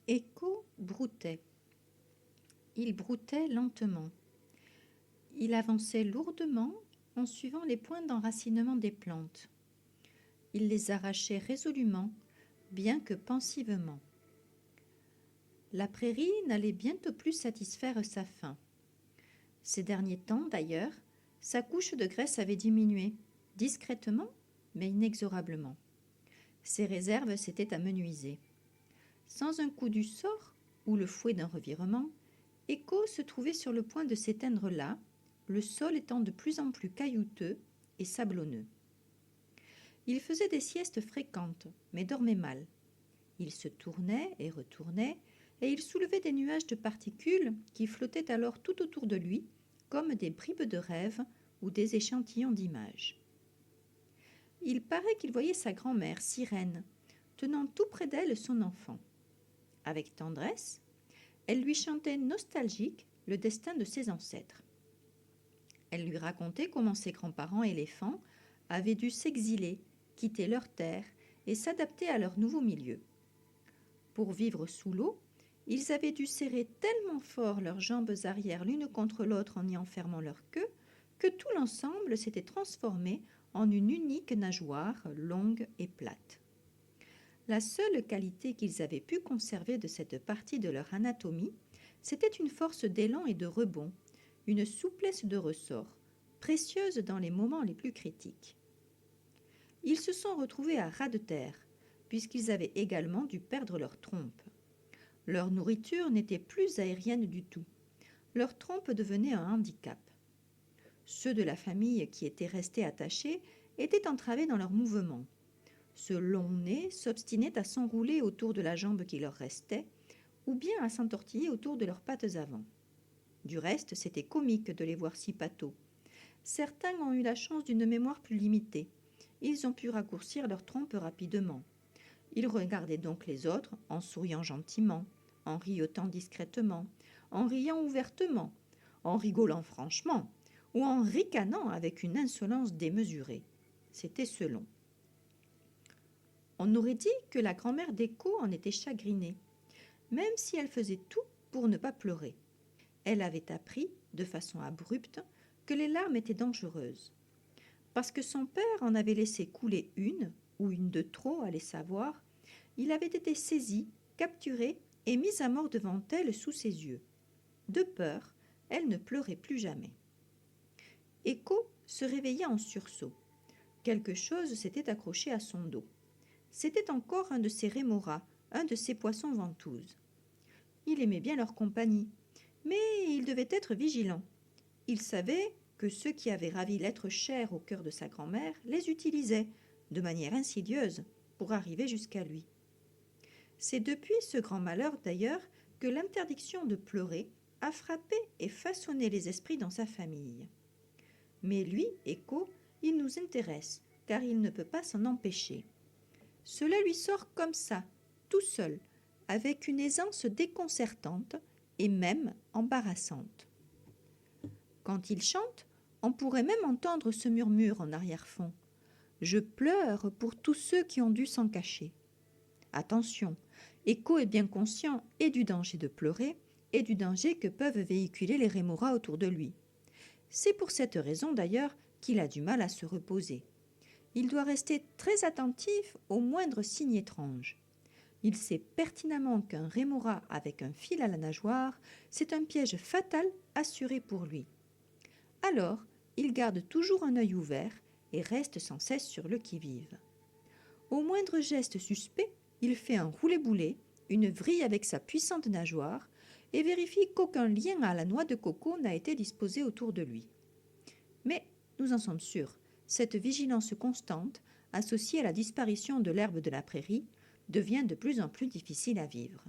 Écho broutait. Il broutait lentement. Il avançait lourdement en suivant les points d'enracinement des plantes. Il les arrachait résolument, bien que pensivement. La prairie n'allait bientôt plus satisfaire sa faim. Ces derniers temps, d'ailleurs, sa couche de graisse avait diminué, discrètement, mais inexorablement. Ses réserves s'étaient amenuisées. Sans un coup du sort, ou le fouet d'un revirement, Écho se trouvait sur le point de s'éteindre là, le sol étant de plus en plus caillouteux et sablonneux. Il faisait des siestes fréquentes, mais dormait mal. Il se tournait et retournait, et il soulevait des nuages de particules qui flottaient alors tout autour de lui, comme des bribes de rêve ou des échantillons d'images. Il paraît qu'il voyait sa grand-mère, Sirène, tenant tout près d'elle son enfant. Avec tendresse, elle lui chantait nostalgique le destin de ses ancêtres. Elle lui racontait comment ses grands-parents éléphants avaient dû s'exiler, quitter leur terre et s'adapter à leur nouveau milieu. Pour vivre sous l'eau, ils avaient dû serrer tellement fort leurs jambes arrière l'une contre l'autre en y enfermant leur queue que tout l'ensemble s'était transformé en une unique nageoire longue et plate. La seule qualité qu'ils avaient pu conserver de cette partie de leur anatomie, c'était une force d'élan et de rebond, une souplesse de ressort, précieuse dans les moments les plus critiques. Ils se sont retrouvés à ras de terre, puisqu'ils avaient également dû perdre leur trompe. Leur nourriture n'était plus aérienne du tout. Leur trompe devenait un handicap. Ceux de la famille qui étaient restés attachés étaient entravés dans leurs mouvements. Ce long nez s'obstinait à s'enrouler autour de la jambe qui leur restait, ou bien à s'entortiller autour de leurs pattes avant. Du reste, c'était comique de les voir si pâteaux. Certains ont eu la chance d'une mémoire plus limitée. Ils ont pu raccourcir leur trompe rapidement. Ils regardaient donc les autres en souriant gentiment, en riotant discrètement, en riant ouvertement, en rigolant franchement, ou en ricanant avec une insolence démesurée. C'était selon. On aurait dit que la grand-mère d'Écho en était chagrinée, même si elle faisait tout pour ne pas pleurer. Elle avait appris, de façon abrupte, que les larmes étaient dangereuses. Parce que son père en avait laissé couler une, ou une de trop, allait savoir, il avait été saisi, capturé et mis à mort devant elle sous ses yeux. De peur, elle ne pleurait plus jamais. Écho se réveilla en sursaut. Quelque chose s'était accroché à son dos. C'était encore un de ses rémoras, un de ses poissons ventouses. Il aimait bien leur compagnie, mais il devait être vigilant. Il savait que ceux qui avaient ravi l'être cher au cœur de sa grand-mère les utilisaient, de manière insidieuse, pour arriver jusqu'à lui. C'est depuis ce grand malheur, d'ailleurs, que l'interdiction de pleurer a frappé et façonné les esprits dans sa famille. Mais lui, Écho, il nous intéresse, car il ne peut pas s'en empêcher. Cela lui sort comme ça, tout seul, avec une aisance déconcertante et même embarrassante. Quand il chante, on pourrait même entendre ce murmure en arrière-fond. « Je pleure pour tous ceux qui ont dû s'en cacher. » Attention, Écho est bien conscient et du danger de pleurer et du danger que peuvent véhiculer les rémoras autour de lui. C'est pour cette raison d'ailleurs qu'il a du mal à se reposer. Il doit rester très attentif au moindre signe étrange. Il sait pertinemment qu'un rémora avec un fil à la nageoire, c'est un piège fatal assuré pour lui. Alors, il garde toujours un œil ouvert et reste sans cesse sur le qui-vive. Au moindre geste suspect, il fait un roulé-boulé, une vrille avec sa puissante nageoire et vérifie qu'aucun lien à la noix de coco n'a été disposé autour de lui. Mais, nous en sommes sûrs, cette vigilance constante, associée à la disparition de l'herbe de la prairie, devient de plus en plus difficile à vivre.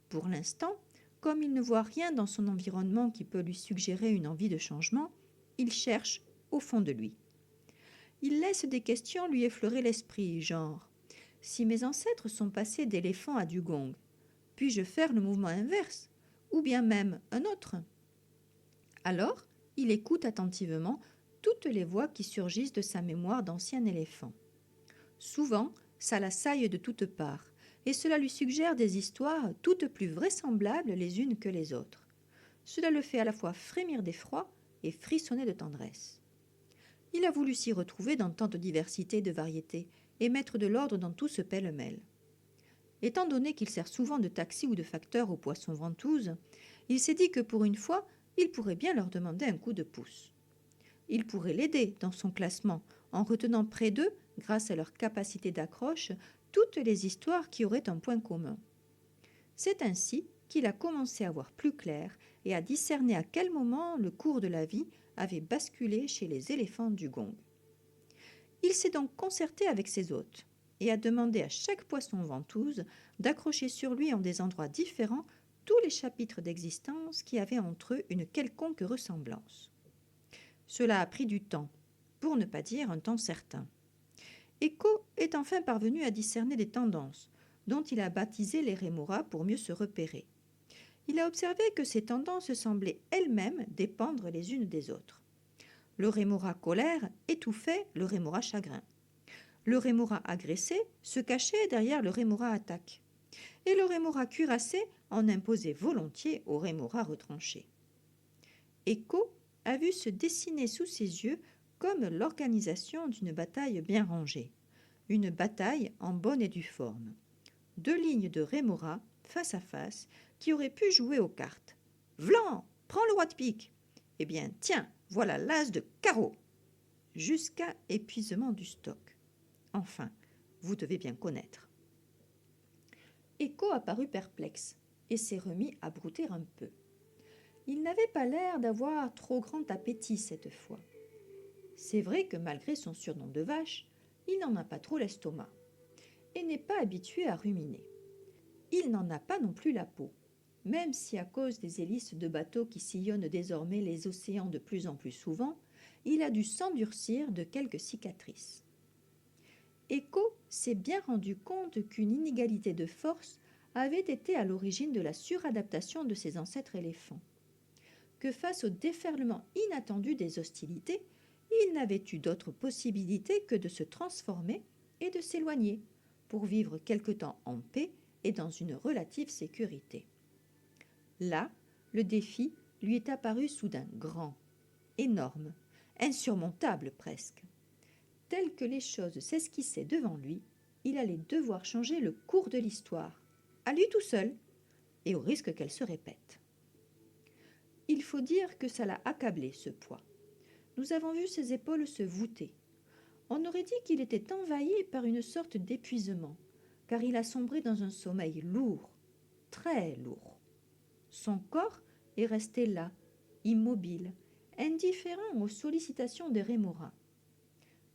Pour l'instant, comme il ne voit rien dans son environnement qui peut lui suggérer une envie de changement, il cherche au fond de lui. Il laisse des questions lui effleurer l'esprit, genre « Si mes ancêtres sont passés d'éléphant à dugong, puis-je faire le mouvement inverse, ou bien même un autre ?» Alors, il écoute attentivement toutes les voix qui surgissent de sa mémoire d'ancien éléphant. Souvent, ça l'assaille de toutes parts, et cela lui suggère des histoires toutes plus vraisemblables les unes que les autres. Cela le fait à la fois frémir d'effroi et frissonner de tendresse. Il a voulu s'y retrouver dans tant de diversité et de variété, et mettre de l'ordre dans tout ce pêle-mêle. Étant donné qu'il sert souvent de taxi ou de facteur aux poissons ventouses, il s'est dit que pour une fois, il pourrait bien leur demander un coup de pouce. Il pourrait l'aider dans son classement en retenant près d'eux, grâce à leur capacité d'accroche, toutes les histoires qui auraient un point commun. C'est ainsi qu'il a commencé à voir plus clair et à discerner à quel moment le cours de la vie avait basculé chez les éléphants du gong. Il s'est donc concerté avec ses hôtes et a demandé à chaque poisson ventouse d'accrocher sur lui en des endroits différents tous les chapitres d'existence qui avaient entre eux une quelconque ressemblance. Cela a pris du temps, pour ne pas dire un temps certain. Echo est enfin parvenu à discerner des tendances, dont il a baptisé les rémoras pour mieux se repérer. Il a observé que ces tendances semblaient elles-mêmes dépendre les unes des autres. Le rémora colère étouffait le rémora chagrin. Le rémora agressé se cachait derrière le rémora attaque. Et le rémora cuirassé en imposait volontiers au rémora retranché. Echo a vu se dessiner sous ses yeux comme l'organisation d'une bataille bien rangée. Une bataille en bonne et due forme. 2 lignes de rémora face à face qui auraient pu jouer aux cartes. Vlan, prends le roi de pique. Eh bien, tiens, voilà l'as de carreau. Jusqu'à épuisement du stock. Enfin, vous devez bien connaître. Echo a paru perplexe et s'est remis à brouter un peu. Il n'avait pas l'air d'avoir trop grand appétit cette fois. C'est vrai que malgré son surnom de vache, il n'en a pas trop l'estomac et n'est pas habitué à ruminer. Il n'en a pas non plus la peau, même si à cause des hélices de bateaux qui sillonnent désormais les océans de plus en plus souvent, il a dû s'endurcir de quelques cicatrices. Echo s'est bien rendu compte qu'une inégalité de force avait été à l'origine de la suradaptation de ses ancêtres éléphants, que face au déferlement inattendu des hostilités, il n'avait eu d'autre possibilité que de se transformer et de s'éloigner, pour vivre quelque temps en paix et dans une relative sécurité. Là, le défi lui est apparu soudain grand, énorme, insurmontable presque. Tel que les choses s'esquissaient devant lui, il allait devoir changer le cours de l'histoire, à lui tout seul, et au risque qu'elle se répète. Il faut dire que ça l'a accablé, ce poids. Nous avons vu ses épaules se voûter. On aurait dit qu'il était envahi par une sorte d'épuisement, car il a sombré dans un sommeil lourd, très lourd. Son corps est resté là, immobile, indifférent aux sollicitations des rémoras.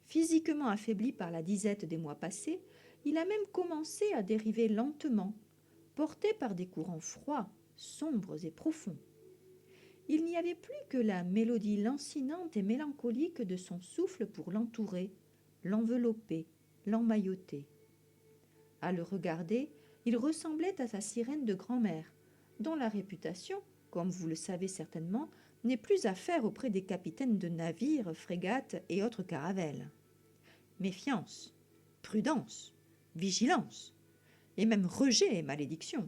Physiquement affaibli par la disette des mois passés, il a même commencé à dériver lentement, porté par des courants froids, sombres et profonds. Il n'y avait plus que la mélodie lancinante et mélancolique de son souffle pour l'entourer, l'envelopper, l'emmailloter. À le regarder, il ressemblait à sa sirène de grand-mère, dont la réputation, comme vous le savez certainement, n'est plus à faire auprès des capitaines de navires, frégates et autres caravelles. Méfiance, prudence, vigilance, et même rejet et malédiction.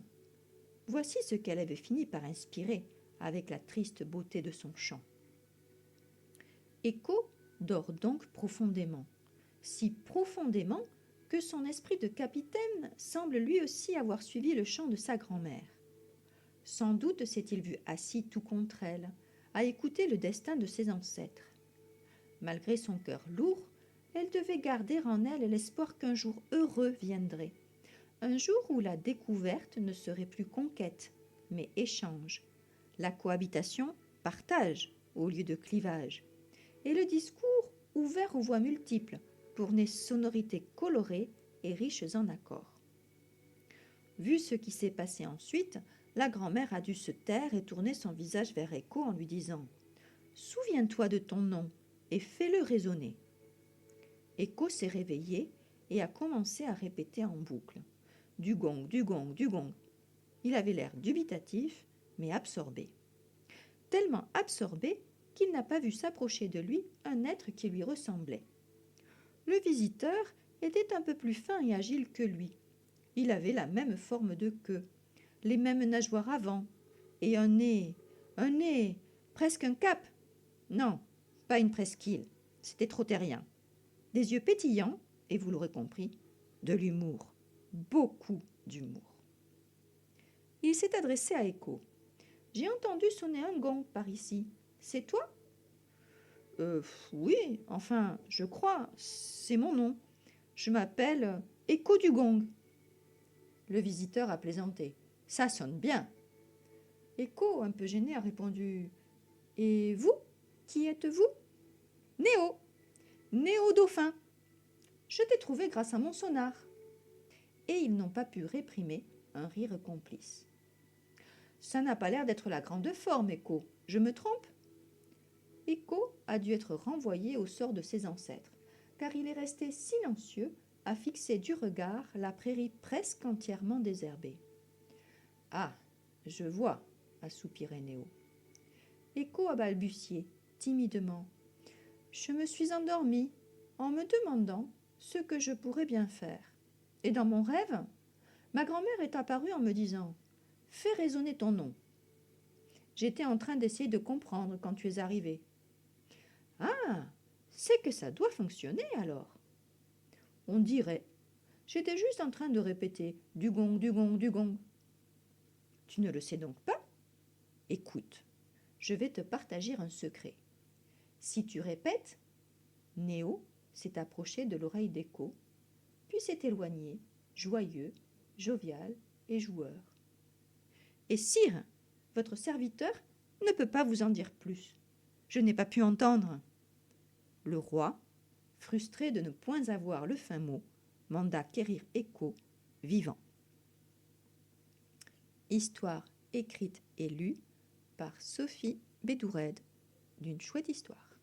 Voici ce qu'elle avait fini par inspirer avec la triste beauté de son chant. Echo dort donc profondément, si profondément que son esprit de capitaine semble lui aussi avoir suivi le chant de sa grand-mère. Sans doute s'est-il vu assis tout contre elle, à écouter le destin de ses ancêtres. Malgré son cœur lourd, elle devait garder en elle l'espoir qu'un jour heureux viendrait, un jour où la découverte ne serait plus conquête, mais échange, la cohabitation, partage au lieu de clivage, et le discours ouvert aux voix multiples pour des sonorités colorées et riches en accords. Vu ce qui s'est passé ensuite, la grand-mère a dû se taire et tourner son visage vers Echo en lui disant « Souviens-toi de ton nom et fais-le résonner. » Echo s'est réveillé et a commencé à répéter en boucle « Du gong, du gong, du gong ». Il avait l'air dubitatif, mais absorbé. Tellement absorbé qu'il n'a pas vu s'approcher de lui un être qui lui ressemblait. Le visiteur était un peu plus fin et agile que lui, Il avait la même forme de queue, les mêmes nageoires avant, et un nez, presque un cap. Non, pas une presqu'île, c'était trop terrien. Des yeux pétillants, et vous l'aurez compris, de l'humour, beaucoup d'humour. Il s'est adressé à Écho. « J'ai entendu sonner un gong par ici. C'est toi ?»« Oui, enfin, je crois, c'est mon nom. Je m'appelle Écho du Gong. » Le visiteur a plaisanté. « Ça sonne bien. » Écho, un peu gêné, a répondu. « Et vous, qui êtes-vous ?»« Néo, Néo Dauphin. Je t'ai trouvé grâce à mon sonar. » Et ils n'ont pas pu réprimer un rire complice. « Ça n'a pas l'air d'être la grande forme, Écho. Je me trompe ?» Écho a dû être renvoyé au sort de ses ancêtres, car il est resté silencieux à fixer du regard la prairie presque entièrement désherbée. « Ah, je vois, » a soupiré Néo. Écho a balbutié, timidement. « Je me suis endormi en me demandant ce que je pourrais bien faire. Et dans mon rêve, ma grand-mère est apparue en me disant « Fais résonner ton nom. » J'étais en train d'essayer de comprendre quand tu es arrivé. « Ah, c'est que ça doit fonctionner alors. » On dirait. J'étais juste en train de répéter « du gong, du gong, du gong. » Tu ne le sais donc pas ? Écoute, je vais te partager un secret. Si tu répètes, Néo s'est approché de l'oreille d'Écho, puis s'est éloigné, joyeux, jovial et joueur. Et sire, votre serviteur ne peut pas vous en dire plus. Je n'ai pas pu entendre. Le roi, frustré de ne point avoir le fin mot, manda quérir Écho, vivant. Histoire écrite et lue par Sophie Bédourède, d'une chouette histoire.